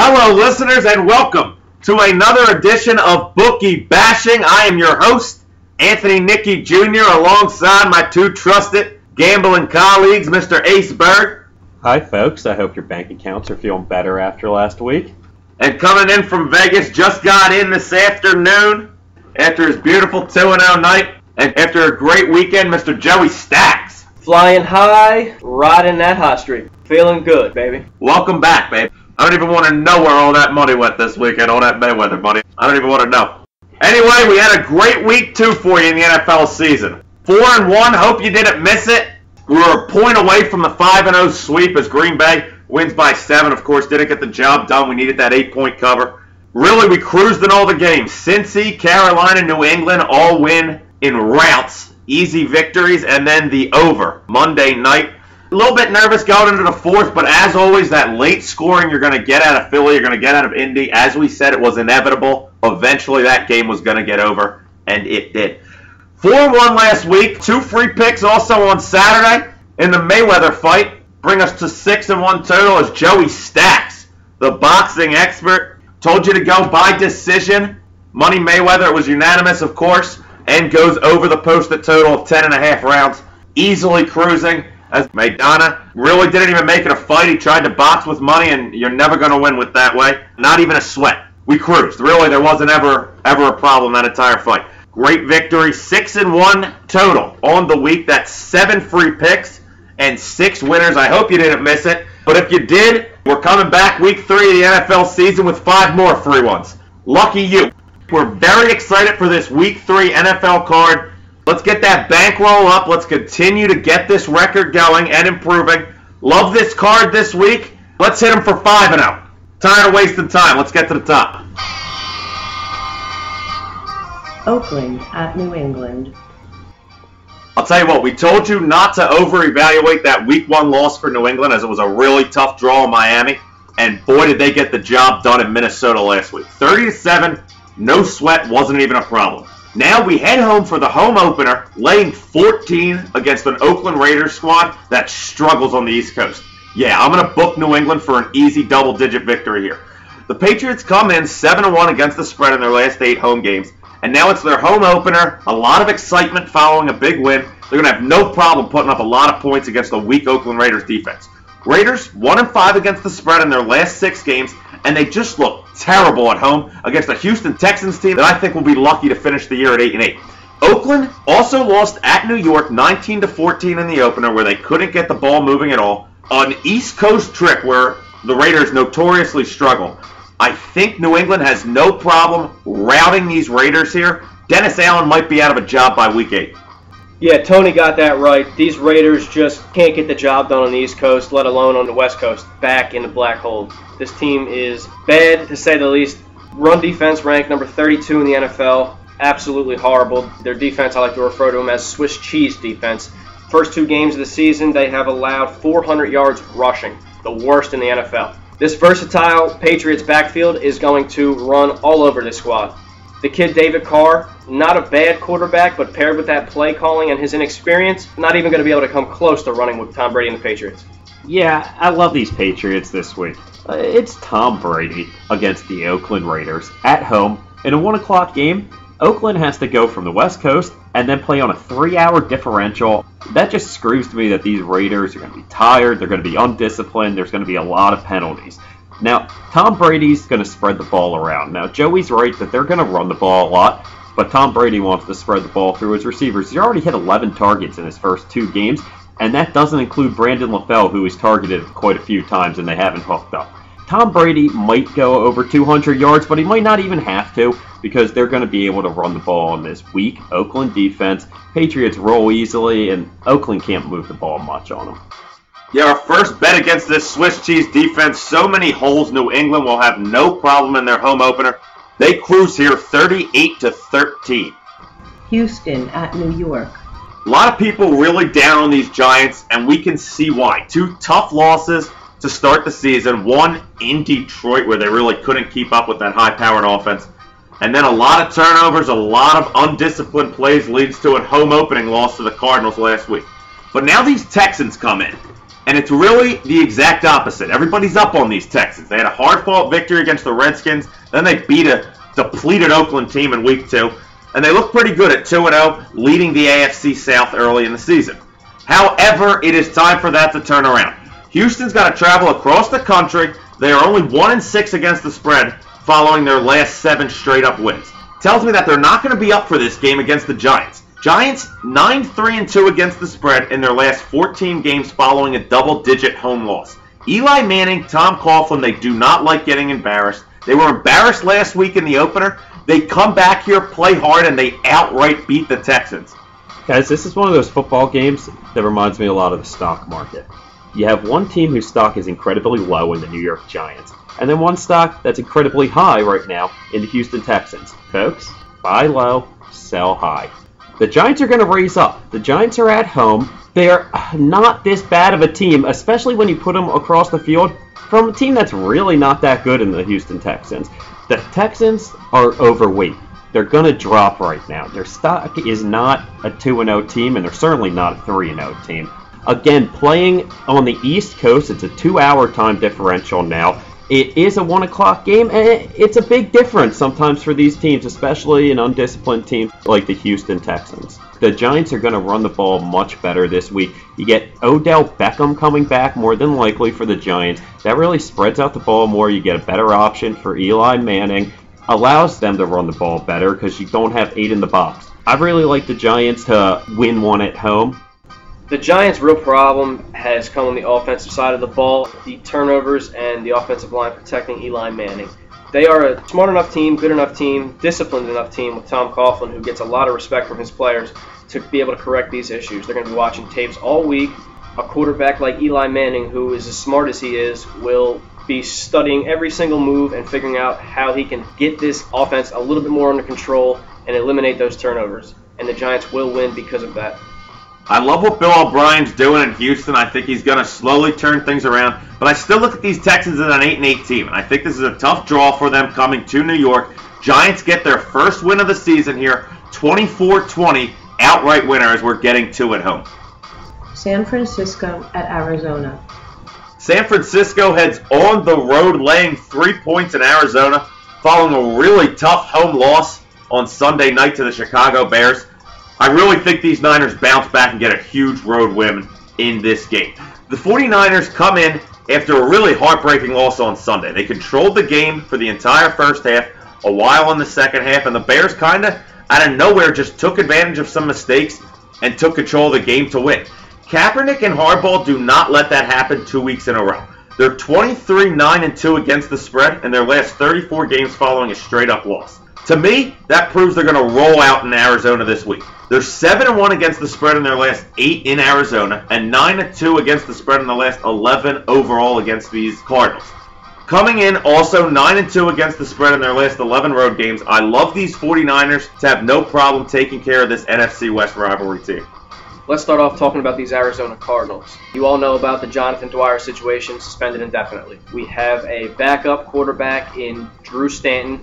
Hello, listeners, and welcome to another edition of Bookie Bashing. I am your host, Anthony Nicky Jr., alongside my two trusted gambling colleagues, Mr. Ace Berg. Hi, folks. I hope your bank accounts are feeling better after last week. And coming in from Vegas, just got in this afternoon after his beautiful 2-0 night, and after a great weekend, Mr. Joey Staxxx. Flying high, riding that hot streak. Feeling good, baby. Welcome back, babe. I don't even want to know where all that money went this weekend, all that Mayweather money. I don't even want to know. Anyway, we had a great week, too, for you in the NFL season. 4-1, hope you didn't miss it. We were a point away from the 5-0 sweep as Green Bay wins by 7. Of course, didn't get the job done. We needed that 8-point cover. Really, we cruised in all the games. Cincy, Carolina, New England all win in routes. Easy victories, and then the over Monday night. A little bit nervous going into the fourth, but as always, that late scoring you're going to get out of Philly, you're going to get out of Indy. As we said, it was inevitable. Eventually, that game was going to get over, and it did. 4-1 last week. 2 free picks also on Saturday in the Mayweather fight. Bring us to 6-1 total as Joey Staxxx, the boxing expert, told you to go by decision. Money Mayweather, it was unanimous, of course, and goes over the posted total of 10.5 rounds. Easily cruising. As Maidana really didn't even make it a fight. He tried to box with money, and you're never going to win with that way. Not even a sweat. We cruised. Really, there wasn't ever a problem that entire fight. Great victory. 6-1 total on the week. That's 7 free picks and 6 winners. I hope you didn't miss it. But if you did, we're coming back week 3 of the NFL season with 5 more free ones. Lucky you. We're very excited for this week 3 NFL card. Let's get that bankroll up. Let's continue to get this record going and improving. Love this card this week. Let's hit them for 5-0. Tired of wasting time. Let's get to the top. Oakland at New England. I'll tell you what, we told you not to over-evaluate that week 1 loss for New England as it was a really tough draw in Miami. And boy, did they get the job done in Minnesota last week. 30-7, no sweat, wasn't even a problem. Now we head home for the home opener, laying 14 against an Oakland Raiders squad that struggles on the East Coast. Yeah, I'm going to book New England for an easy double-digit victory here. The Patriots come in 7-1 against the spread in their last 8 home games, and now it's their home opener. A lot of excitement following a big win. They're going to have no problem putting up a lot of points against a weak Oakland Raiders defense. Raiders 1-5 against the spread in their last 6 games, and they just look terrible at home against a Houston Texans team that I think will be lucky to finish the year at 8-8. Oakland also lost at New York 19-14 in the opener where they couldn't get the ball moving at all. An East Coast trip where the Raiders notoriously struggle. I think New England has no problem routing these Raiders here. Dennis Allen might be out of a job by week 8. Yeah, Tony got that right. These Raiders just can't get the job done on the East Coast, let alone on the West Coast, back in the black hole. This team is bad, to say the least. Run defense ranked number 32 in the NFL. Absolutely horrible. Their defense, I like to refer to them as Swiss cheese defense. First 2 games of the season, they have allowed 400 yards rushing, the worst in the NFL. This versatile Patriots backfield is going to run all over this squad. The kid David Carr, not a bad quarterback, but paired with that play calling and his inexperience, not even going to be able to come close to running with Tom Brady and the Patriots. Yeah, I love these Patriots this week. It's Tom Brady against the Oakland Raiders at home in a 1 o'clock game. Oakland has to go from the West Coast and then play on a 3-hour differential. That just screams to me that these Raiders are going to be tired, they're going to be undisciplined, there's going to be a lot of penalties. Now, Tom Brady's going to spread the ball around. Now, Joey's right that they're going to run the ball a lot, but Tom Brady wants to spread the ball through his receivers. He's already hit 11 targets in his first 2 games, and that doesn't include Brandon LaFell, who he's targeted quite a few times, and they haven't hooked up. Tom Brady might go over 200 yards, but he might not even have to, because they're going to be able to run the ball on this weak Oakland defense. Patriots roll easily, and Oakland can't move the ball much on them. Yeah, our first bet against this Swiss cheese defense. So many holes, New England will have no problem in their home opener. They cruise here 38-13. Houston at New York. A lot of people really down on these Giants, and we can see why. 2 tough losses to start the season. 1 in Detroit where they really couldn't keep up with that high-powered offense. And then a lot of turnovers, a lot of undisciplined plays leads to a home opening loss to the Cardinals last week. But now these Texans come in. And it's really the exact opposite. Everybody's up on these Texans. They had a hard-fought victory against the Redskins. Then they beat a depleted Oakland team in Week 2. And they look pretty good at 2-0, leading the AFC South early in the season. However, it is time for that to turn around. Houston's got to travel across the country. They are only 1-6 against the spread following their last 7 straight-up wins. Tells me that they're not going to be up for this game against the Giants. Giants 9-3-2 against the spread in their last 14 games following a double-digit home loss. Eli Manning, Tom Coughlin, they do not like getting embarrassed. They were embarrassed last week in the opener. They come back here, play hard, and they outright beat the Texans. Guys, this is one of those football games that reminds me a lot of the stock market. You have one team whose stock is incredibly low in the New York Giants, and then one stock that's incredibly high right now in the Houston Texans. Folks, buy low, sell high. The Giants are going to raise up. The Giants are at home. They are not this bad of a team, especially when you put them across the field from a team that's really not that good in the Houston Texans. The Texans are overweight. They're going to drop right now. Their stock is not a 2-0 team, and they're certainly not a 3-0 team. Again, playing on the East Coast, it's a 2-hour time differential now. It is a 1 o'clock game, and it's a big difference sometimes for these teams, especially an undisciplined team like the Houston Texans. The Giants are going to run the ball much better this week. You get Odell Beckham coming back more than likely for the Giants. That really spreads out the ball more. You get a better option for Eli Manning. Allows them to run the ball better because you don't have 8 in the box. I really like the Giants to win one at home. The Giants' real problem has come on the offensive side of the ball, the turnovers and the offensive line protecting Eli Manning. They are a smart enough team, good enough team, disciplined enough team with Tom Coughlin, who gets a lot of respect from his players, to be able to correct these issues. They're going to be watching tapes all week. A quarterback like Eli Manning, who is as smart as he is, will be studying every single move and figuring out how he can get this offense a little bit more under control and eliminate those turnovers. And the Giants will win because of that. I love what Bill O'Brien's doing in Houston. I think he's going to slowly turn things around. But I still look at these Texans as an 8-8 team. And I think this is a tough draw for them coming to New York. Giants get their first win of the season here. 24-20, outright winner as we're getting 2 at home. San Francisco at Arizona. San Francisco heads on the road laying 3 points in Arizona following a really tough home loss on Sunday night to the Chicago Bears. I really think these Niners bounce back and get a huge road win in this game. The 49ers come in after a really heartbreaking loss on Sunday. They controlled the game for the entire first half, a while in the second half, and the Bears kind of out of nowhere just took advantage of some mistakes and took control of the game to win. Kaepernick and Harbaugh do not let that happen 2 weeks in a row. They're 23-9-2 against the spread in their last 34 games following a straight-up loss. To me, that proves they're going to roll out in Arizona this week. They're 7-1 against the spread in their last 8 in Arizona and 9-2 against the spread in the last 11 overall against these Cardinals. Coming in also 9-2 against the spread in their last 11 road games, I love these 49ers to have no problem taking care of this NFC West rivalry team. Let's start off talking about these Arizona Cardinals. You all know about the Jonathan Dwyer situation, suspended indefinitely. We have a backup quarterback in Drew Stanton.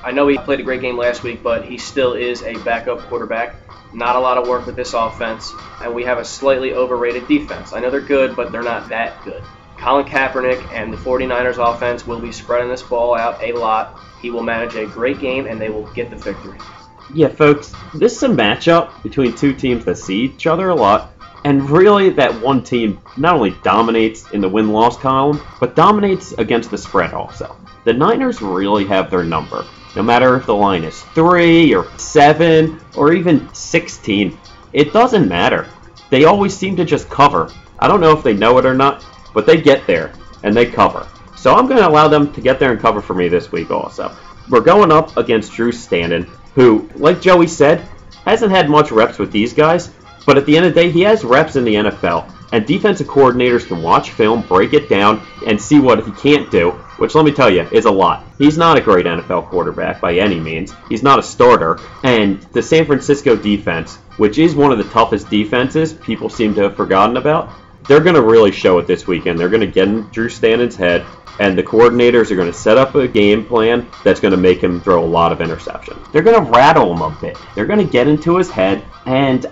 I know he played a great game last week, but he still is a backup quarterback. Not a lot of work with this offense. And we have a slightly overrated defense. I know they're good, but they're not that good. Colin Kaepernick and the 49ers offense will be spreading this ball out a lot. He will manage a great game, and they will get the victory. Yeah, folks, this is a matchup between two teams that see each other a lot, and really that one team not only dominates in the win-loss column, but dominates against the spread also. The Niners really have their number. No matter if the line is 3 or 7 or even 16, it doesn't matter. They always seem to just cover. I don't know if they know it or not, but they get there and they cover. So I'm going to allow them to get there and cover for me this week also. We're going up against Drew Stanton, who, like Joey said, hasn't had much reps with these guys, but at the end of the day, he has reps in the NFL, and defensive coordinators can watch film, break it down, and see what he can't do, which, let me tell you, is a lot. He's not a great NFL quarterback by any means. He's not a starter, and the San Francisco defense, which is one of the toughest defenses people seem to have forgotten about, they're going to really show it this weekend. They're going to get in Drew Stanton's head, and the coordinators are going to set up a game plan that's going to make him throw a lot of interceptions. They're going to rattle him a bit. They're going to get into his head, and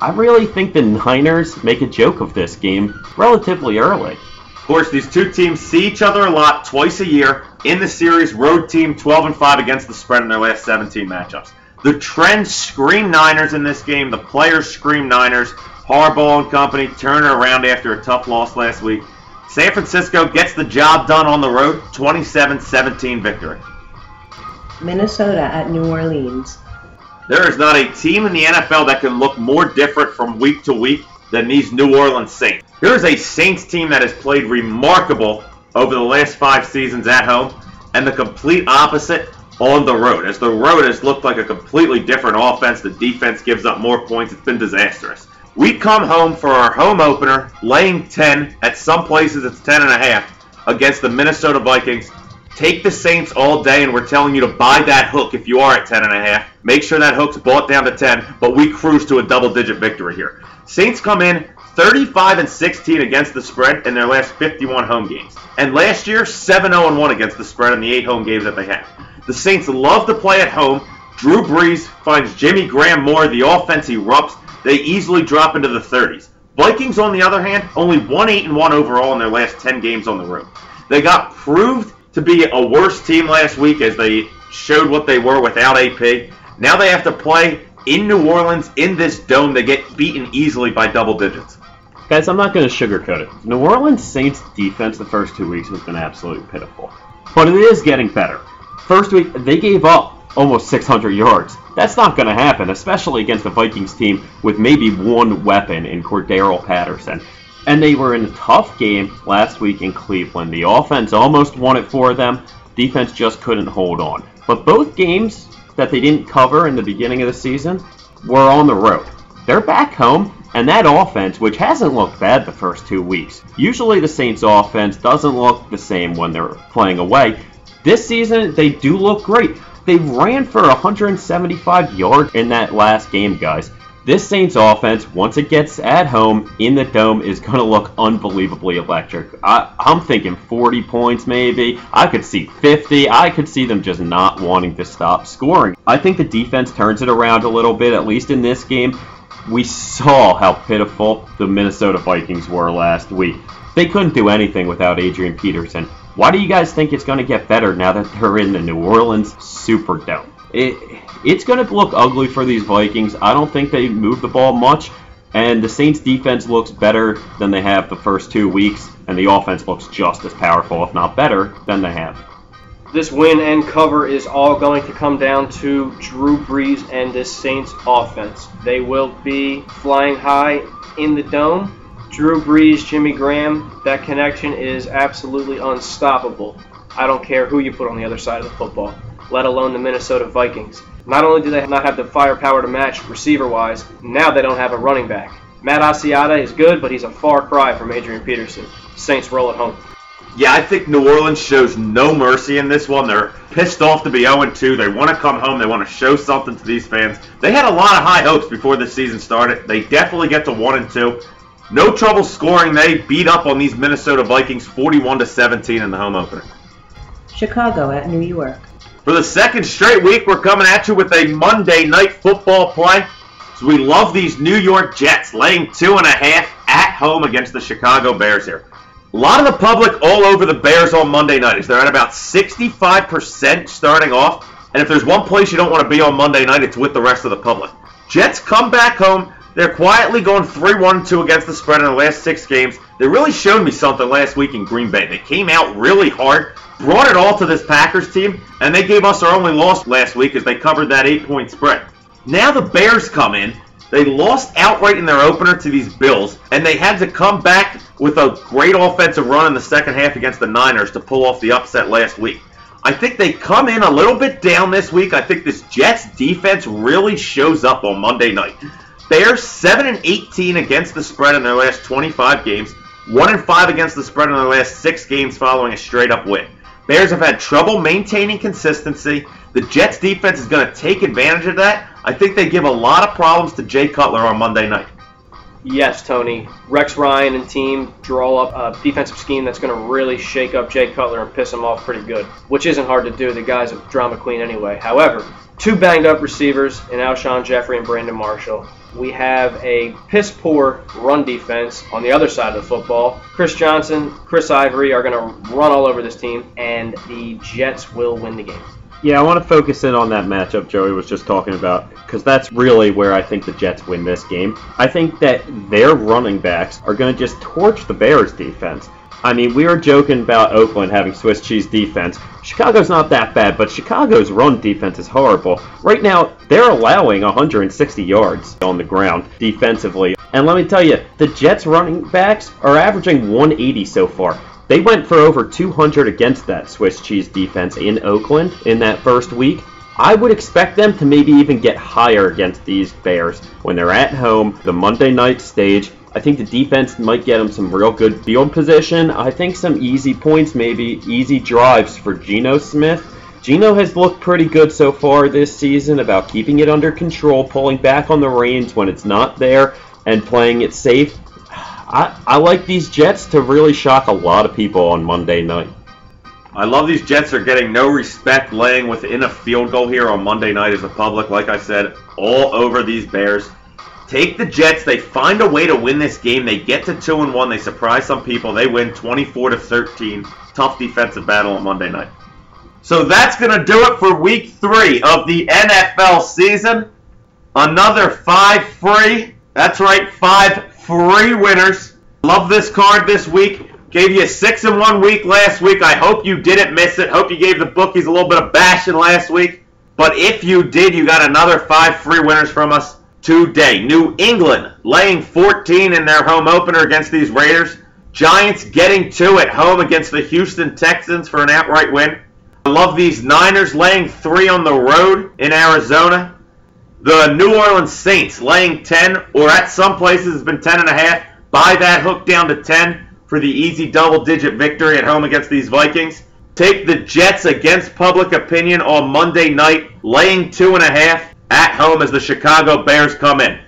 I really think the Niners make a joke of this game relatively early. Of course, these two teams see each other a lot, twice a year. In the series, road team 12-5 against the spread in their last 17 matchups. The trends scream Niners in this game. The players scream Niners. Harbaugh and company turn it around after a tough loss last week. San Francisco gets the job done on the road, 27-17 victory. Minnesota at New Orleans. There is not a team in the NFL that can look more different from week to week than these New Orleans Saints. Here is a Saints team that has played remarkable over the last 5 seasons at home, and the complete opposite on the road. As the road has looked like a completely different offense, the defense gives up more points. It's been disastrous. We come home for our home opener, laying 10. At some places it's 10.5 against the Minnesota Vikings. Take the Saints all day, and we're telling you to buy that hook if you are at 10.5. Make sure that hook's bought down to 10, but we cruise to a double-digit victory here. Saints come in 35-16 against the spread in their last 51 home games. And last year, 7-0-1 against the spread in the 8 home games that they had. The Saints love to play at home. Drew Brees finds Jimmy Graham more. The offense erupts. They easily drop into the 30s. Vikings, on the other hand, only 1-8-1 overall in their last 10 games on the road. They got proved to be a worse team last week as they showed what they were without AP. Now they have to play in New Orleans in this dome. They get beaten easily by double digits. Guys, I'm not going to sugarcoat it. New Orleans Saints defense the first 2 weeks has been absolutely pitiful. But it is getting better. First week, they gave up almost 600 yards. That's not going to happen, especially against the Vikings team with maybe one weapon in Cordero Patterson. And they were in a tough game last week in Cleveland. The offense almost won it for them. Defense just couldn't hold on. But both games that they didn't cover in the beginning of the season were on the road. They're back home, and that offense, which hasn't looked bad the first 2 weeks. Usually the Saints offense doesn't look the same when they're playing away. This season, they do look great. They ran for 175 yards in that last game, guys. This Saints offense, once it gets at home in the dome, is going to look unbelievably electric. I'm thinking 40 points maybe. I could see 50. I could see them just not wanting to stop scoring. I think the defense turns it around a little bit, at least in this game. We saw how pitiful the Minnesota Vikings were last week. They couldn't do anything without Adrian Peterson. Why do you guys think it's going to get better now that they're in the New Orleans Superdome? It's going to look ugly for these Vikings. I don't think they move the ball much, and the Saints defense looks better than they have the first 2 weeks, and the offense looks just as powerful, if not better, than they have. This win and cover is all going to come down to Drew Brees and this Saints offense. They will be flying high in the dome. Drew Brees, Jimmy Graham, that connection is absolutely unstoppable. I don't care who you put on the other side of the football, let alone the Minnesota Vikings. Not only do they not have the firepower to match receiver-wise, now they don't have a running back. Matt Asiata is good, but he's a far cry from Adrian Peterson. Saints roll at home. Yeah, I think New Orleans shows no mercy in this one. They're pissed off to be 0-2. They want to come home. They want to show something to these fans. They had a lot of high hopes before the season started. They definitely get to 1-2. No trouble scoring. They beat up on these Minnesota Vikings 41-17 in the home opener. Chicago at New York. For the second straight week, we're coming at you with a Monday night football play. So we love these New York Jets laying 2.5 at home against the Chicago Bears here. A lot of the public all over the Bears on Monday night. They're at about 65% starting off. And if there's one place you don't want to be on Monday night, it's with the rest of the public. Jets come back home. They're quietly going 3-1-2 against the spread in the last 6 games. They really showed me something last week in Green Bay. They came out really hard, brought it all to this Packers team, and they gave us our only loss last week as they covered that 8-point spread. Now the Bears come in. They lost outright in their opener to these Bills, and they had to come back with a great offensive run in the second half against the Niners to pull off the upset last week. I think they come in a little bit down this week. I think this Jets defense really shows up on Monday night. Bears 7-18 against the spread in their last 25 games, 1-5 against the spread in their last 6 games following a straight-up win. Bears have had trouble maintaining consistency. The Jets defense is going to take advantage of that. I think they give a lot of problems to Jay Cutler on Monday night. Yes, Tony. Rex Ryan and team draw up a defensive scheme that's going to really shake up Jay Cutler and piss him off pretty good, which isn't hard to do. The guy's a drama queen anyway. However, 2 banged-up receivers in Alshon Jeffrey and Brandon Marshall. we have a piss-poor run defense on the other side of the football. Chris Johnson, Chris Ivory are going to run all over this team, and the Jets will win the game. Yeah, I want to focus in on that matchup Joey was just talking about, because that's really where I think the Jets win this game. I think that their running backs are going to just torch the Bears' defense. I mean, we were joking about Oakland having Swiss cheese defense. Chicago's not that bad, but Chicago's run defense is horrible. Right now, they're allowing 160 yards on the ground defensively. And let me tell you, the Jets running backs are averaging 180 so far. They went for over 200 against that Swiss cheese defense in Oakland in that first week. I would expect them to maybe even get higher against these Bears when they're at home, the Monday night stage. I think the defense might get them some real good field position. I think some easy points, maybe easy drives for Geno Smith. Geno has looked pretty good so far this season about keeping it under control, pulling back on the reins when it's not there, and playing it safe. I like these Jets to really shock a lot of people on Monday night. I love these Jets are getting no respect laying within a field goal here on Monday night as a public. Like I said, all over these Bears. Take the Jets. They find a way to win this game. They get to 2-1. They surprise some people. They win 24-13. Tough defensive battle on Monday night. So that's going to do it for Week 3 of the NFL season. Another 5 free. That's right, 5 free winners. Love this card this week. Gave you a 6-1 week last week. I hope you didn't miss it. Hope you gave the bookies a little bit of bashing last week. But if you did, you got another 5 free winners from us today. New England laying 14 in their home opener against these Raiders. Giants getting 2 at home against the Houston Texans for an outright win. I love these Niners laying 3 on the road in Arizona. The New Orleans Saints laying 10, or at some places it's been 10.5. Buy that hook down to 10 for the easy double-digit victory at home against these Vikings. Take the Jets against public opinion on Monday night, laying 2.5 at home as the Chicago Bears come in.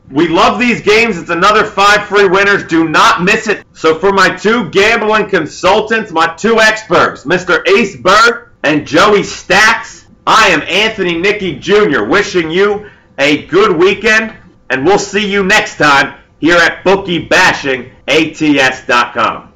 We love these games. It's another 5 free winners. Do not miss it. So for my 2 gambling consultants, my 2 experts, Mr. Ace Berg and Joey Staxxx, I am Anthony Nicky Jr. wishing you a good weekend, and we'll see you next time here at BookieBashingATS.com.